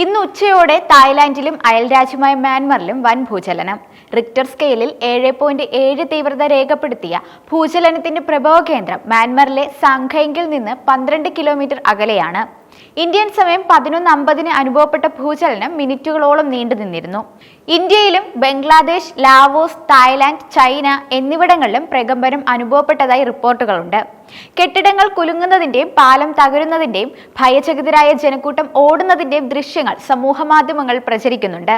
ഇന്ന് ഉച്ചയോടെ തായ്ലാന്റിലും അയൽരാജ്യമായ മ്യാൻമറിലും വൻ ഭൂചലനം. റിക്ടർ സ്കെയിലിൽ 7.7 തീവ്രത രേഖപ്പെടുത്തിയ ഭൂചലനത്തിന്റെ പ്രഭവ കേന്ദ്രം മ്യാൻമറിലെ സാംഖൈയിൽ നിന്ന് 12 കിലോമീറ്റർ അകലെയാണ്. ഇന്ത്യൻ സമയം 11:50 അനുഭവപ്പെട്ട ഭൂചലനം മിനിറ്റുകളോളം നീണ്ടുനിന്നിരുന്നു. ഇന്ത്യയിലും ബംഗ്ലാദേശ്, ലാവോസ്, തായ്ലാന്റ്, ചൈന എന്നിവിടങ്ങളിലും പ്രകമ്പനം അനുഭവപ്പെട്ടതായി റിപ്പോർട്ടുകളുണ്ട്. കെട്ടിടങ്ങൾ കുലുങ്ങുന്നതിന്റെയും പാലം തകരുന്നതിന്റെയും ഭയചകിതരായ ജനക്കൂട്ടം ഓടുന്നതിന്റെയും ദൃശ്യങ്ങൾ സമൂഹമാധ്യമങ്ങളിൽ പ്രചരിക്കുന്നുണ്ട്.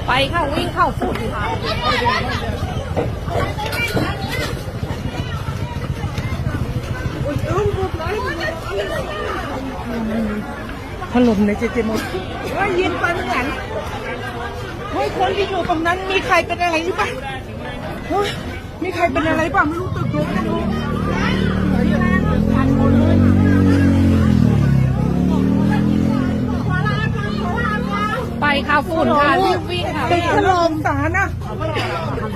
ไปค่ะวิ่งเข้าฝุ่นค่ะถล่มในเจมดว่ายินไปเหมือนกันเฮ้ยคนที่อยู่ตรงนั้นมีใครเป็นอะไรหรือเปล่ามีใครเป็นอะไรเปล่าไม่รู้ตึกโดนไม่รู้ไปค่ะฝุ่นค่ะวิ่งค่ะตึกถล่มสารนะ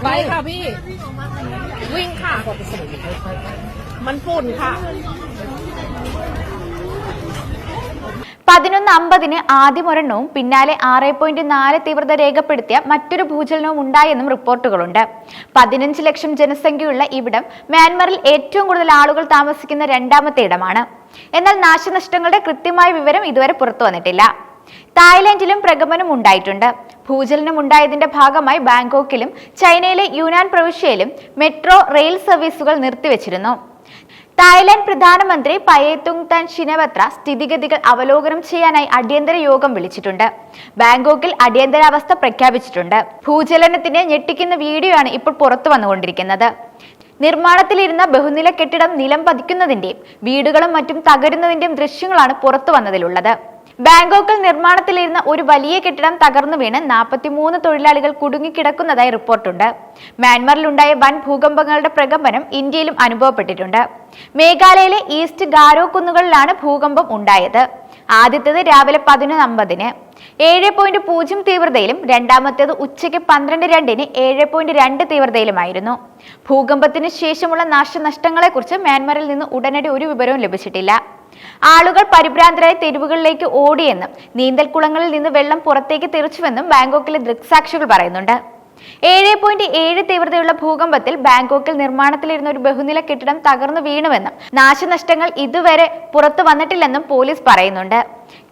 ไปค่ะพี่วิ่งค่ะมันฝุ่นค่ะ 11:50 ആദ്യമൊരെണ്ണവും പിന്നാലെ 6.4 തീവ്രത രേഖപ്പെടുത്തിയ മറ്റൊരു ഭൂചലനവും ഉണ്ടായെന്നും റിപ്പോർട്ടുകളുണ്ട്. 15 ലക്ഷം ജനസംഖ്യയുള്ള ഇവിടം മ്യാൻമറിൽ ഏറ്റവും കൂടുതൽ ആളുകൾ താമസിക്കുന്ന രണ്ടാമത്തെ ഇടമാണ്. എന്നാൽ നാശനഷ്ടങ്ങളുടെ കൃത്യമായ വിവരം ഇതുവരെ പുറത്തു വന്നിട്ടില്ല. തായ്ലാന്റിലും പ്രകമ്പനം ഉണ്ടായിട്ടുണ്ട്. ഭൂചലനം ഉണ്ടായതിന്റെ ഭാഗമായി ബാങ്കോക്കിലും ചൈനയിലെ യുനാൻ പ്രവിശ്യയിലും മെട്രോ റെയിൽ സർവീസുകൾ നിർത്തിവച്ചിരുന്നു. തായ്ലാന്റ് പ്രധാനമന്ത്രി പയേതുങ് താൻ ഷിനവത്ര സ്ഥിതിഗതികൾ അവലോകനം ചെയ്യാനായി അടിയന്തര യോഗം വിളിച്ചിട്ടുണ്ട്. ബാങ്കോക്കിൽ അടിയന്തരാവസ്ഥ പ്രഖ്യാപിച്ചിട്ടുണ്ട്. ഭൂചലനത്തിന് ഞെട്ടിക്കുന്ന വീഡിയോ ആണ് ഇപ്പോൾ പുറത്തു വന്നുകൊണ്ടിരിക്കുന്നത്. നിർമ്മാണത്തിലിരുന്ന ബഹുനില കെട്ടിടം നിലം പതിക്കുന്നതിന്റെയും വീടുകളും മറ്റും തകരുന്നതിന്റെയും ദൃശ്യങ്ങളാണ് പുറത്തു വന്നതിലുള്ളത്. ബാങ്കോക്കിൽ നിർമ്മാണത്തിലിരുന്ന ഒരു വലിയ കെട്ടിടം തകർന്നു വീണ് 43 തൊഴിലാളികൾ കുടുങ്ങിക്കിടക്കുന്നതായി റിപ്പോർട്ടുണ്ട്. മ്യാൻമറിലുണ്ടായ വൻ ഭൂകമ്പങ്ങളുടെ പ്രകമ്പനം ഇന്ത്യയിലും അനുഭവപ്പെട്ടിട്ടുണ്ട്. മേഘാലയയിലെ ഈസ്റ്റ് ഗാരോ കുന്നുകളിലാണ് ഭൂകമ്പം ഉണ്ടായത്. ആദ്യത്തേത് രാവിലെ 11:50 7.0 തീവ്രതയിലും രണ്ടാമത്തേത് ഉച്ചയ്ക്ക് 12:02 7.2 തീവ്രതയിലുമായിരുന്നു. ഭൂകമ്പത്തിന് ശേഷമുള്ള നാശനഷ്ടങ്ങളെക്കുറിച്ച് മ്യാൻമറിൽ നിന്ന് ഉടനടി ഒരു വിവരവും ലഭിച്ചിട്ടില്ല. ആളുകൾ പരിഭ്രാന്തരായ തെരുവുകളിലേക്ക് ഓടിയെന്നും നീന്തൽക്കുളങ്ങളിൽ നിന്ന് വെള്ളം പുറത്തേക്ക് തെറിച്ചുവെന്നും ബാങ്കോക്കിലെ ദൃക്സാക്ഷികൾ പറയുന്നുണ്ട്. 7.7 തീവ്രതയുള്ള ഭൂകമ്പത്തിൽ ബാങ്കോക്കിൽ നിർമ്മാണത്തിലിരുന്ന ഒരു ബഹുനില കെട്ടിടം തകർന്നു വീണുവെന്നും നാശനഷ്ടങ്ങൾ ഇതുവരെ പുറത്തു വന്നിട്ടില്ലെന്നും പോലീസ് പറയുന്നുണ്ട്.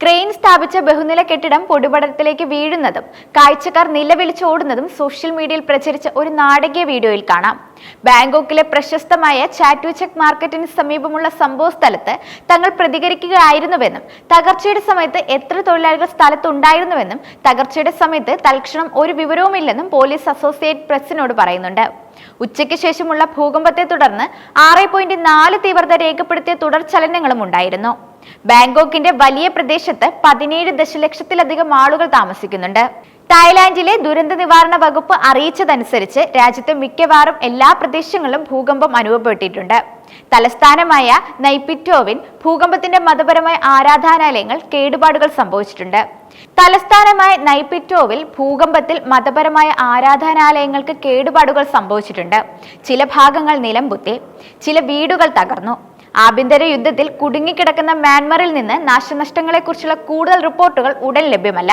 ക്രെയിൻ സ്ഥാപിച്ച ബഹുനില കെട്ടിടം പൊടിപടലത്തിലേക്ക് വീഴുന്നതും കാഴ്ചക്കാർ നിലവിളിച്ചോടുന്നതും സോഷ്യൽ മീഡിയയിൽ പ്രചരിച്ച ഒരു നാടകീയ വീഡിയോയിൽ കാണാം. ബാങ്കോക്കിലെ പ്രശസ്തമായ ചാറ്റുചക് മാർക്കറ്റിന് സമീപമുള്ള സംഭവ സ്ഥലത്ത് തങ്ങൾ പ്രതികരിക്കുകയായിരുന്നുവെന്നും തകർച്ചയുടെ സമയത്ത് എത്ര തൊഴിലാളികൾ സ്ഥലത്തുണ്ടായിരുന്നുവെന്നും തകർച്ചയുടെ സമയത്ത് തൽക്ഷണം ഒരു വിവരവുമില്ലെന്നും പോലീസ് അസോസിയേറ്റ് പ്രസിനോട് പറയുന്നുണ്ട്. ഉച്ചയ്ക്ക് ശേഷമുള്ള ഭൂകമ്പത്തെ തുടർന്ന് 6.4 തീവ്രത രേഖപ്പെടുത്തിയ തുടർ ചലനങ്ങളും ഉണ്ടായിരുന്നു. ബാങ്കോക്കിന്റെ വലിയ പ്രദേശത്ത് 17 ദശലക്ഷത്തിലധികം ആളുകൾ താമസിക്കുന്നുണ്ട്. തായ്ലാന്റിലെ ദുരന്ത നിവാരണ വകുപ്പ് അറിയിച്ചതനുസരിച്ച് രാജ്യത്തെ മിക്കവാറും എല്ലാ പ്രദേശങ്ങളിലും ഭൂകമ്പം അനുഭവപ്പെട്ടിട്ടുണ്ട്. തലസ്ഥാനമായ നൈപിറ്റോവിൽ ഭൂകമ്പത്തിന്റെ മതപരമായ ആരാധനാലയങ്ങൾ കേടുപാടുകൾ സംഭവിച്ചിട്ടുണ്ട്. തലസ്ഥാനമായ നൈപിറ്റോവിൽ ഭൂകമ്പത്തിൽ മതപരമായ ആരാധനാലയങ്ങൾക്ക് കേടുപാടുകൾ സംഭവിച്ചിട്ടുണ്ട്. ചില ഭാഗങ്ങൾ നിലംപൊത്തി, ചില വീടുകൾ തകർന്നു. ആഭ്യന്തര യുദ്ധത്തിൽ കുടുങ്ങിക്കിടക്കുന്ന മ്യാൻമറിൽ നിന്ന് നാശനഷ്ടങ്ങളെക്കുറിച്ചുള്ള കൂടുതൽ റിപ്പോർട്ടുകൾ ഉടൻ ലഭ്യമല്ല.